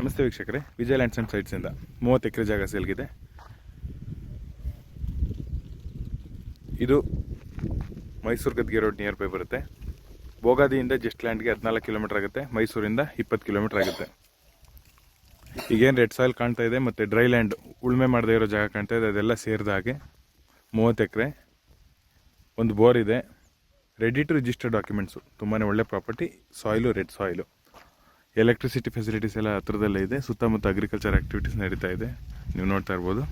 ನಮಸ್ತೆ ವೀಕ್ಷಕರೇ, ವಿಜಯ lands and ಸೈಟ್ಸಿಂದ 30 ಎಕರೆ ಜಾಗ ಸೇಲ್ಗಿದೆ. ಇದು ಮೈಸೂರು ಗದ್ಗೆ ರೋಡ್ ನಿಯರ್ ಬೈ ಬರುತ್ತೆ. ಬೋಗಾದಿಯಿಂದ ಜಸ್ಟ್ ಲ್ಯಾಂಡ್ಗೆ 14 ಕಿಲೋಮೀಟರ್ ಆಗುತ್ತೆ. ಮೈಸೂರಿಂದ 20 ಕಿಲೋಮೀಟರ್ ಆಗುತ್ತೆ. ಈಗೇನು ರೆಡ್ ಸಾಯಿಲ್ ಕಾಣ್ತಾ ಇದೆ ಮತ್ತು ಡ್ರೈ ಲ್ಯಾಂಡ್ ಉಳುಮೆ ಮಾಡದೇ ಇರೋ ಜಾಗ ಕಾಣ್ತಾ ಇದೆ, ಅದೆಲ್ಲ ಸೇರಿದ ಹಾಗೆ 30 ಎಕರೆ. ಒಂದು ಬೋರ್ ಇದೆ. Ready to register documents. ತುಂಬಾ ಒಳ್ಳೆ property. Soil red soil. Electricity facilities ಎಲ್ಲ ಹತ್ರದಲ್ಲೇ ಇದೆ. ಸುತ್ತಮುತ್ತ ಅಗ್ರಿಕಲ್ಚರ್ ಆ್ಯಕ್ಟಿವಿಟೀಸ್ ನಡೀತಾ ಇದೆ, ನೀವು ನೋಡ್ತಾ ಇರ್ಬೋದು.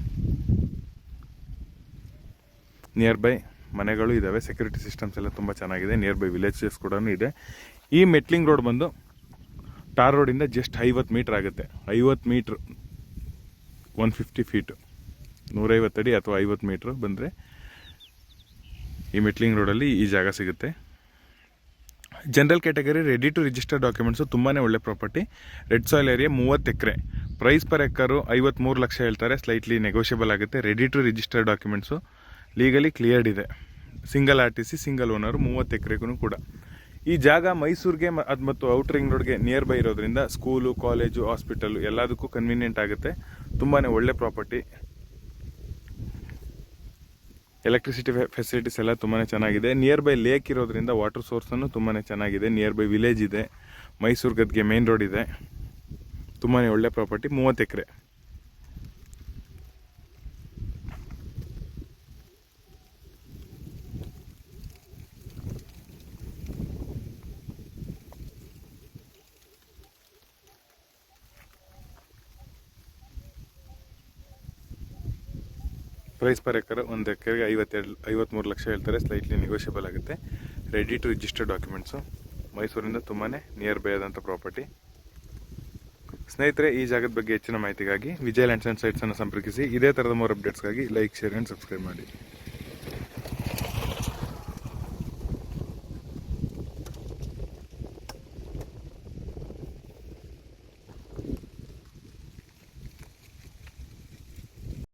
ನಿಯರ್ ಬೈ ಮನೆಗಳು ಇದ್ದಾವೆ. ಸೆಕ್ಯೂರಿಟಿ ಸಿಸ್ಟಮ್ಸ್ ಎಲ್ಲ ತುಂಬ ಚೆನ್ನಾಗಿದೆ. ನಿಯರ್ ಬೈ ವಿಲೇಜಸ್ ಕೂಡ ಇದೆ. ಈ ಮೆಟ್ಲಿಂಗ್ ರೋಡ್ ಬಂದು ಟಾರ್ ರೋಡಿಂದ ಜಸ್ಟ್ 50 ಮೀಟ್ರ್ ಆಗುತ್ತೆ. 50 ಮೀಟ್ರ್ 150 ಫೀಟ್, 150 ಅಡಿ ಅಥವಾ 50 ಮೀಟ್ರ್ ಬಂದರೆ ಈ ಮೆಟ್ಲಿಂಗ್ ರೋಡಲ್ಲಿ ಈ ಜಾಗ ಸಿಗುತ್ತೆ. General category, ready to register documents. ತುಂಬಾ ಒಳ್ಳೆ ಪ್ರಾಪರ್ಟಿ. ರೆಡ್ ಸಾಯಿಲ್ ಏರಿಯಾ, 30 ಎಕರೆ. ಪ್ರೈಸ್ ಪರ್ ಎಕರು 53 ಲಕ್ಷ ಹೇಳ್ತಾರೆ. ಸ್ಲೈಟ್ಲಿ ನೆಗೋಷಿಯಬಲ್ ಆಗುತ್ತೆ. Ready to register documents, legally cleared ಇದೆ. ಸಿಂಗಲ್ RTC, ಸಿಂಗಲ್ ಓನರು, 30 ಎಕರೆಗೂ ಕೂಡ. ಈ ಜಾಗ ಮೈಸೂರಿಗೆ ಮತ್ತು ಔಟರ್ ರಿಂಗ್ ರೋಡ್ಗೆ ನಿಯರ್ ಬೈ ಇರೋದ್ರಿಂದ ಸ್ಕೂಲು, ಕಾಲೇಜು, ಹಾಸ್ಪಿಟಲು ಎಲ್ಲದಕ್ಕೂ ಕನ್ವೀನಿಯೆಂಟ್ ಆಗುತ್ತೆ. ತುಂಬಾ ಒಳ್ಳೆ ಪ್ರಾಪರ್ಟಿ. ಎಲೆಕ್ಟ್ರಿಸಿಟಿ ಫೆಸಿಲಿಟೀಸ್ ಎಲ್ಲ ತುಂಬಾ ಚೆನ್ನಾಗಿದೆ. ನಿಯರ್ ಬೈ ಲೇಕ್ ಇರೋದ್ರಿಂದ ವಾಟರ್ ಸೋರ್ಸನ್ನು ತುಂಬಾ ಚೆನ್ನಾಗಿದೆ. ನಿಯರ್ ಬೈ ವಿಲೇಜ್ ಇದೆ. ಮೈಸೂರು ಗದ್ಗೆ ಮೇನ್ ರೋಡ್ ಇದೆ. ತುಂಬಾ ಒಳ್ಳೆ ಪ್ರಾಪರ್ಟಿ. 30 ಎಕರೆ. ಪ್ರೈಸ್ ಪರ್ ಎಕರ್ 1 ಎಕರೆಗೆ 53 ಲಕ್ಷ ಹೇಳ್ತಾರೆ. ಸ್ಲೈಟ್ಲಿ ನೆಗೋಷಿಯಬಲ್ ಆಗುತ್ತೆ. Ready to register documents. ಮೈಸೂರಿಂದ ತುಂಬಾ ನಿಯರ್ ಬೈ ಆದಂಥ ಪ್ರಾಪರ್ಟಿ. ಸ್ನೇಹಿತರೆ, ಈ ಜಾಗದ ಬಗ್ಗೆ ಹೆಚ್ಚಿನ ಮಾಹಿತಿಗಾಗಿ ವಿಜಯ ಲ್ಯಾಂಡ್ಸ್ ಆ್ಯಂಡ್ ಸೈಟ್ಸನ್ನು ಸಂಪರ್ಕಿಸಿ. ಇದೇ ಥರದ 3 ಅಪ್ಡೇಟ್ಸ್ಗಾಗಿ ಲೈಕ್, ಶೇರ್ ಆ್ಯಂಡ್ ಸಬ್ಸ್ಕ್ರೈಬ್ ಮಾಡಿ.